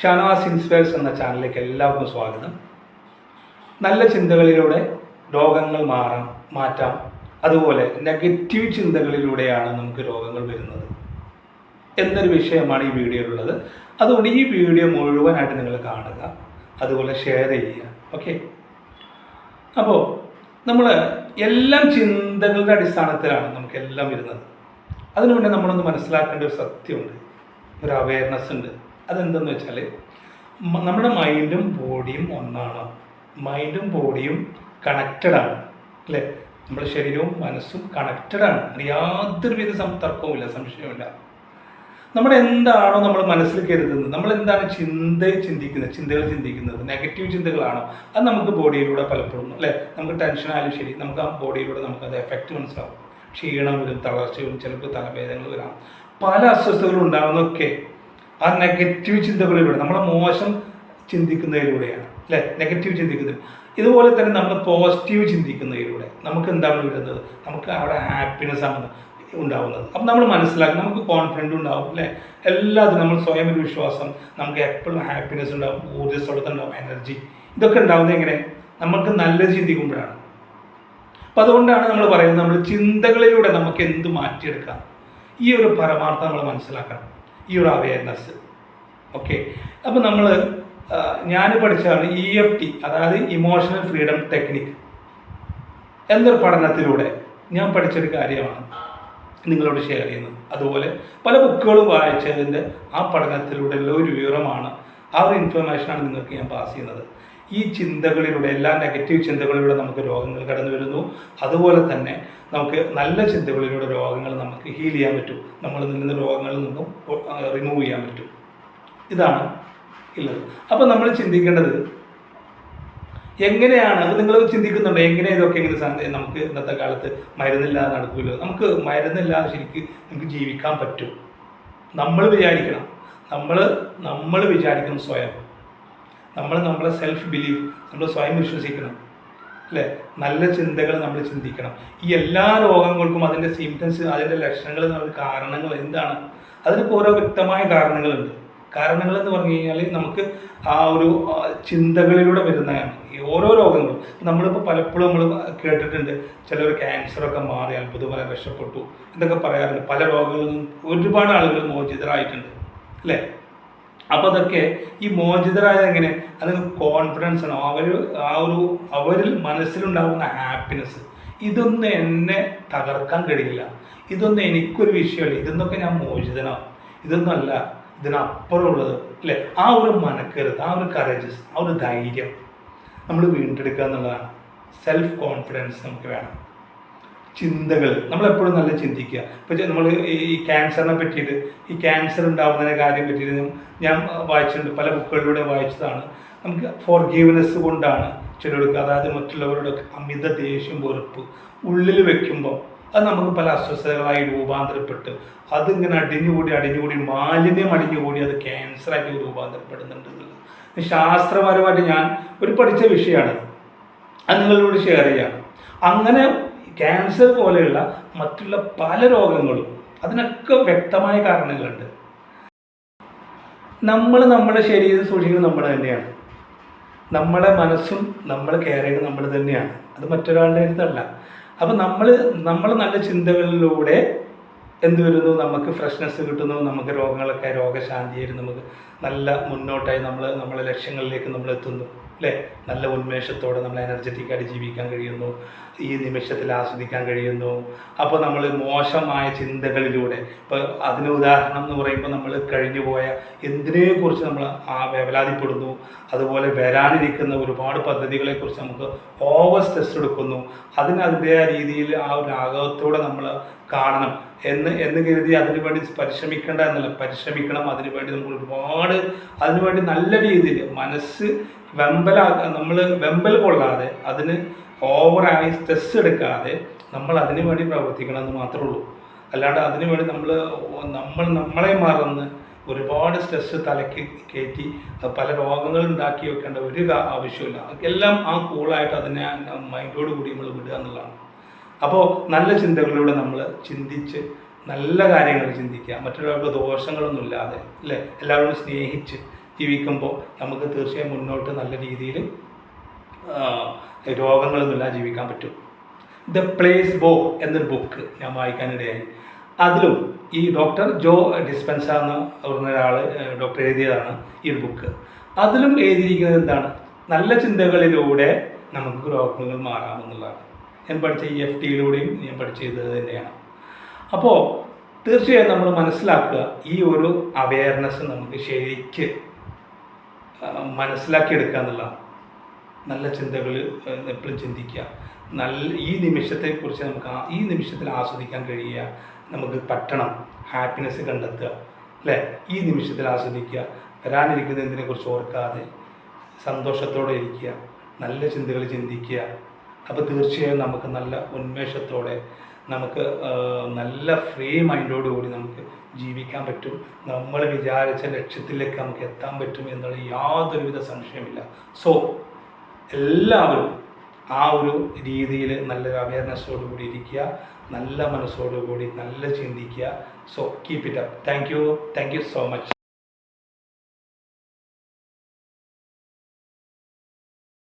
Shanavas inspires എന്ന ചാനലിലേക്ക് എല്ലാവർക്കും സ്വാഗതം. നല്ല ചിന്തകളിലൂടെ രോഗങ്ങൾ മാറ്റാം. അതുപോലെ നെഗറ്റീവ് ചിന്തകളിലൂടെയാണ് നമുക്ക് രോഗങ്ങൾ വരുന്നത് എന്നൊരു വിഷയമാണ് ഈ വീഡിയോയിലുള്ളത്. അതുകൊണ്ട് ഈ വീഡിയോ മുഴുവനായിട്ട് നിങ്ങൾ കാണുക, അതുപോലെ ഷെയർ ചെയ്യുക. ഓക്കെ, അപ്പോൾ നമ്മൾ എല്ലാം ചിന്തകളുടെ അടിസ്ഥാനത്തിലാണ് നമുക്കെല്ലാം വരുന്നത്. അതിനു മുന്നേ നമ്മളൊന്ന് മനസ്സിലാക്കേണ്ട ഒരു സത്യമുണ്ട്, ഒരു അവയർനെസ് ഉണ്ട്. അതെന്തെന്ന് വെച്ചാൽ നമ്മുടെ മൈൻഡും ബോഡിയും ഒന്നാണ്. മൈൻഡും ബോഡിയും കണക്റ്റഡാണ്, അല്ലേ? നമ്മുടെ ശരീരവും മനസ്സും കണക്റ്റഡാണ്. യാതൊരുവിധ തർക്കവുമില്ല, സംശയവുമില്ല. നമ്മുടെ എന്താണോ നമ്മൾ മനസ്സിൽ കരുതുന്നത്, നമ്മൾ എന്താണ് ചിന്തകൾ ചിന്തിക്കുന്നത്, നെഗറ്റീവ് ചിന്തകളാണോ, അത് നമുക്ക് ബോഡിയിലൂടെ പലപ്പോഴും, അല്ലേ, നമുക്ക് ടെൻഷൻ ആയാലും ശരി, നമുക്ക് ആ ബോഡിയിലൂടെ നമുക്കത് എഫക്റ്റ് മനസ്സിലാവും. ക്ഷീണം വരും, തളർച്ച വരും, ചിലപ്പോൾ തലവേദനകൾ വരാം, പല അസ്വസ്ഥതകളും ഉണ്ടാകുന്നതൊക്കെ ആ നെഗറ്റീവ് ചിന്തകളിലൂടെ, നമ്മളെ മോശം ചിന്തിക്കുന്നതിലൂടെയാണ്, അല്ലേ? നെഗറ്റീവ് ചിന്തിക്കുന്നത്. ഇതുപോലെ തന്നെ നമ്മൾ പോസിറ്റീവ് ചിന്തിക്കുന്നതിലൂടെ നമുക്ക് എന്താണ് വരുന്നത്, നമുക്ക് അവിടെ ഹാപ്പിനെസ് ആണ് ഉണ്ടാവുന്നത്. അപ്പം നമ്മൾ മനസ്സിലാക്കും, നമുക്ക് കോൺഫിഡൻറ്റ് ഉണ്ടാവും, അല്ലേ? എല്ലാത്തിനും നമ്മൾ സ്വയം ഒരു വിശ്വാസം, നമുക്ക് എപ്പോഴും ഹാപ്പിനെസ് ഉണ്ടാവും, ഊർജ്ജസ്വലത ഉണ്ടാവും, എനർജി. ഇതൊക്കെ ഉണ്ടാവുന്നത് എങ്ങനെ? നമുക്ക് നല്ലത് ചിന്തിക്കുമ്പോഴാണ്. അപ്പം അതുകൊണ്ടാണ് നമ്മൾ പറയുന്നത്, നമ്മൾ ചിന്തകളിലൂടെ നമുക്ക് എന്ത് മാറ്റിയെടുക്കാം. ഈ ഒരു പരമാർത്ഥം നമ്മൾ മനസ്സിലാക്കണം, ഈ ഒരു അവയർനെസ്. ഓക്കെ, അപ്പം ഞാൻ പഠിച്ചതാണ് EFT, അതായത് ഇമോഷണൽ ഫ്രീഡം ടെക്നിക്ക് എന്നൊരു പഠനത്തിലൂടെ ഞാൻ പഠിച്ചൊരു കാര്യമാണ് നിങ്ങളോട് ഷെയർ ചെയ്യുന്നത്. അതുപോലെ പല ബുക്കുകളും വായിച്ചതിൻ്റെ ആ പഠനത്തിലൂടെയുള്ള ഒരു വിവരമാണ്, ആ ഒരു ഇൻഫർമേഷനാണ് നിങ്ങൾക്ക് ഞാൻ പാസ് ചെയ്യുന്നത്. ഈ ചിന്തകളിലൂടെ, എല്ലാ നെഗറ്റീവ് ചിന്തകളിലൂടെ നമുക്ക് രോഗങ്ങൾ കടന്നു വരുന്നു. അതുപോലെ തന്നെ നമുക്ക് നല്ല ചിന്തകളിലൂടെ രോഗങ്ങൾ നമുക്ക് ഹീൽ ചെയ്യാൻ പറ്റും, നമ്മളിൽ നിന്ന് രോഗങ്ങളിൽ നിന്നും റിമൂവ് ചെയ്യാൻ പറ്റും. ഇതാണ് ഉള്ളത്. അപ്പോൾ നമ്മൾ ചിന്തിക്കേണ്ടത് എങ്ങനെയാണ്, അത് നിങ്ങൾ ചിന്തിക്കുന്നുണ്ടോ, എങ്ങനെ ഇതൊക്കെ എങ്ങനെ നമുക്ക് ഇന്നത്തെ കാലത്ത് മരുന്നില്ലാതെ നടക്കില്ല. നമുക്ക് മരുന്നില്ലാതെ ശരിക്കും നമുക്ക് ജീവിക്കാൻ പറ്റും. നമ്മൾ വിചാരിക്കണം, നമ്മൾ വിചാരിക്കണം സ്വയം, നമ്മളെ സെൽഫ് ബിലീഫ്, നമ്മൾ സ്വയം വിശ്വസിക്കണം, അല്ലേ? നല്ല ചിന്തകൾ നമ്മൾ ചിന്തിക്കണം. ഈ എല്ലാ രോഗങ്ങൾക്കും അതിൻ്റെ സിംറ്റംസ്, അതിൻ്റെ ലക്ഷണങ്ങൾ, കാരണങ്ങൾ എന്താണ്, അതിനൊക്കെ ഓരോ വ്യക്തമായ കാരണങ്ങളുണ്ട്. കാരണങ്ങൾ എന്ന് പറഞ്ഞു കഴിഞ്ഞാൽ നമുക്ക് ആ ഒരു ചിന്തകളിലൂടെ വരുന്നതാണ് ഈ ഓരോ രോഗങ്ങളും. നമ്മളിപ്പോൾ പലപ്പോഴും നമ്മൾ കേട്ടിട്ടുണ്ട്, ചിലർ ക്യാൻസറൊക്കെ മാറി അത്ഭുതമായി രക്ഷപ്പെട്ടു എന്നൊക്കെ പറയാറുണ്ട്. പല രോഗങ്ങളിൽ നിന്നും ഒരുപാട് ആളുകൾ മോചിതരായിട്ടുണ്ട്, അല്ലേ? അപ്പോൾ അതൊക്കെ ഈ മോചിതരായത് എങ്ങനെ? അത് കോൺഫിഡൻസ് ആണ്, അവരിൽ മനസ്സിലുണ്ടാകുന്ന ഹാപ്പിനെസ്. ഇതൊന്നും എന്നെ തകർക്കാൻ കഴിയില്ല, ഇതൊന്നും എനിക്കൊരു വിഷയമല്ല, ഇതൊന്നൊക്കെ ഞാൻ മോചിതനാവും, ഇതൊന്നുമല്ല, ഇതിനപ്പുറമുള്ളത്, അല്ലേ? ആ ഒരു മനക്കരുത്, ആ ഒരു കറേജസ്, ആ ഒരു ധൈര്യം നമ്മൾ വീണ്ടെടുക്കുക എന്നുള്ളതാണ്. സെൽഫ് കോൺഫിഡൻസ് നമുക്ക് വേണം. ചിന്തകൾ നമ്മളെപ്പോഴും നല്ല ചിന്തിക്കുക. ഇപ്പോൾ നമ്മൾ ഈ ക്യാൻസറിനെ പറ്റിയിട്ട്, ഈ ക്യാൻസർ ഉണ്ടാകുന്നതിനെ കാര്യം പറ്റിയിട്ട് ഞാൻ വായിച്ചിട്ടുണ്ട്, പല ബുക്കുകളിലൂടെ വായിച്ചതാണ്. നമുക്ക് ഫോർഗീവ്നെസ് കൊണ്ടാണ് ചിലർക്ക്, അതായത് മറ്റുള്ളവരുടെ അമിത ദേഷ്യം, വെറുപ്പ് ഉള്ളിൽ വെക്കുമ്പോൾ അത് നമുക്ക് പല അസ്വസ്ഥതകളായി രൂപാന്തരപ്പെട്ട് അതിങ്ങനെ അടിഞ്ഞുകൂടി മാലിന്യം അടിഞ്ഞുകൂടി അത് ക്യാൻസറായിട്ട് രൂപാന്തരപ്പെടുന്നുണ്ട് എന്നുള്ളത് ശാസ്ത്രപരമായിട്ട് ഞാൻ പഠിച്ച വിഷയമാണ്. അത് നിങ്ങളോട് ഷെയർ ചെയ്യാണ്. അങ്ങനെ ക്യാൻസർ പോലെയുള്ള മറ്റുള്ള പല രോഗങ്ങളും അതിനൊക്കെ വ്യക്തമായ കാരണങ്ങളുണ്ട്. നമ്മുടെ ശരീരം സൂക്ഷിക്കുന്നത് നമ്മൾ തന്നെയാണ്, നമ്മളെ മനസ്സും നമ്മൾ കെയർ ചെയ്യുന്നത് നമ്മൾ തന്നെയാണ്, അത് മറ്റൊരാളുടെ അടുത്തല്ല. അപ്പം നമ്മൾ നല്ല ചിന്തകളിലൂടെ എന്ത് വരുന്നു, നമുക്ക് ഫ്രഷ്നെസ് കിട്ടുന്നു, നമുക്ക് രോഗശാന്തിയായിട്ട് നമുക്ക് നല്ല മുന്നോട്ടായി നമ്മളെ ലക്ഷ്യങ്ങളിലേക്ക് നമ്മൾ എത്തുന്നു, അല്ലേ? നല്ല ഉന്മേഷത്തോടെ നമ്മൾ എനർജറ്റിക്കായിട്ട് ജീവിക്കാൻ കഴിയുന്നു, ഈ നിമിഷത്തിൽ ആസ്വദിക്കാൻ കഴിയുന്നു. അപ്പോൾ നമ്മൾ മോശമായ ചിന്തകളിലൂടെ, ഇപ്പോൾ അതിന് ഉദാഹരണം എന്ന് പറയുമ്പോൾ നമ്മൾ കഴിഞ്ഞുപോയ എന്തിനെക്കുറിച്ച് നമ്മൾ വേവലാതിപ്പെടുന്നു, അതുപോലെ വരാനിരിക്കുന്ന ഒരുപാട് പദ്ധതികളെക്കുറിച്ച് നമുക്ക് ഓവർ സ്ട്രെസ് എടുക്കുന്നു. അതിൻ്റെതായ രീതിയിൽ ആ ഒരു രാഗത്തോടെ നമ്മൾ കാണണം എന്ന് കരുതി അതിനുവേണ്ടി പരിശ്രമിക്കേണ്ട എന്നല്ല, പരിശ്രമിക്കണം. അതിനുവേണ്ടി നമുക്ക് അതിനുവേണ്ടി നല്ല രീതിയിൽ മനസ്സ് വെമ്പൽ കൊള്ളാതെ, അതിന് ഓവറായി സ്ട്രെസ് എടുക്കാതെ നമ്മൾ അതിനു വേണ്ടി പ്രവർത്തിക്കണം എന്ന് മാത്രമേ ഉള്ളൂ. അല്ലാണ്ട് അതിനു വേണ്ടി നമ്മളെ മറന്ന് ഒരുപാട് സ്ട്രെസ് തലയ്ക്ക് കയറ്റി പല രോഗങ്ങൾ ഉണ്ടാക്കി വെക്കേണ്ട ഒരു ആവശ്യമില്ല. എല്ലാം ആ കൂളായിട്ട് അതിനെ മൈൻഡോട് കൂടി നമ്മൾ വിടുക എന്നുള്ളതാണ്. അപ്പോൾ നല്ല ചിന്തകളിലൂടെ നമ്മൾ ചിന്തിച്ച് നല്ല കാര്യങ്ങൾ ചിന്തിക്കുക, മറ്റുള്ളവർക്ക് ദോഷങ്ങളൊന്നും ഇല്ലാതെ, അല്ലേ? എല്ലാവരോടും സ്നേഹിച്ച് ജീവിക്കുമ്പോൾ നമുക്ക് തീർച്ചയായും മുന്നോട്ട് നല്ല രീതിയിൽ രോഗങ്ങളൊന്നുമില്ല ജീവിക്കാൻ പറ്റും. ദ പ്ലേസ്ബോ എന്നൊരു ബുക്ക് ഞാൻ വായിക്കാനിടയായി. അതിലും ഈ ഡോക്ടർ ജോ ഡിസ്പെൻസ എന്ന് പറഞ്ഞ ഒരാൾ ഡോക്ടർ എഴുതിയതാണ് ഈ ഒരു ബുക്ക്. അതിലും എഴുതിയിരിക്കുന്നത് എന്താണ്, നല്ല ചിന്തകളിലൂടെ നമുക്ക് രോഗങ്ങൾ മാറാമെന്നുള്ളതാണ്. ഞാൻ പഠിച്ച EFTയിലൂടെയും ഞാൻ പഠിച്ചത് തന്നെയാണ്. അപ്പോൾ തീർച്ചയായും നമ്മൾ മനസ്സിലാക്കുക, ഈ ഒരു അവെയർനെസ് നമുക്ക് ശരിക്ക് മനസ്സിലാക്കിയെടുക്കുക എന്നുള്ളതാണ്. നല്ല ചിന്തകൾ എപ്പോഴും ചിന്തിക്കുക, ഈ നിമിഷത്തെക്കുറിച്ച് നമുക്ക് ഈ നിമിഷത്തിൽ ആസ്വദിക്കാൻ കഴിയുക, നമുക്ക് പറ്റണം. ഹാപ്പിനെസ് കണ്ടെത്തുക, അല്ലേ? ഈ നിമിഷത്തിൽ ആസ്വദിക്കുക, വരാനിരിക്കുന്നതിനെക്കുറിച്ച് ഓർക്കാതെ സന്തോഷത്തോടെ ഇരിക്കുക, നല്ല ചിന്തകൾ ചിന്തിക്കുക. അപ്പോൾ തീർച്ചയായും നമുക്ക് നല്ല ഉന്മേഷത്തോടെ, നമുക്ക് നല്ല ഫ്രീ മൈൻഡോടുകൂടി നമുക്ക് ജീവിക്കാൻ പറ്റും. നമ്മൾ വിചാരിച്ച ലക്ഷ്യത്തിലേക്ക് നമുക്ക് എത്താൻ പറ്റും എന്നുള്ള യാതൊരുവിധ സംശയമില്ല. സോ എല്ലാവരും ആ ഒരു രീതിയിൽ നല്ലൊരു അവയർനെസ്സോടു കൂടി ഇരിക്കുക, നല്ല മനസ്സോടുകൂടി നല്ല ചിന്തിക്കുക. So keep it up. Thank you so much.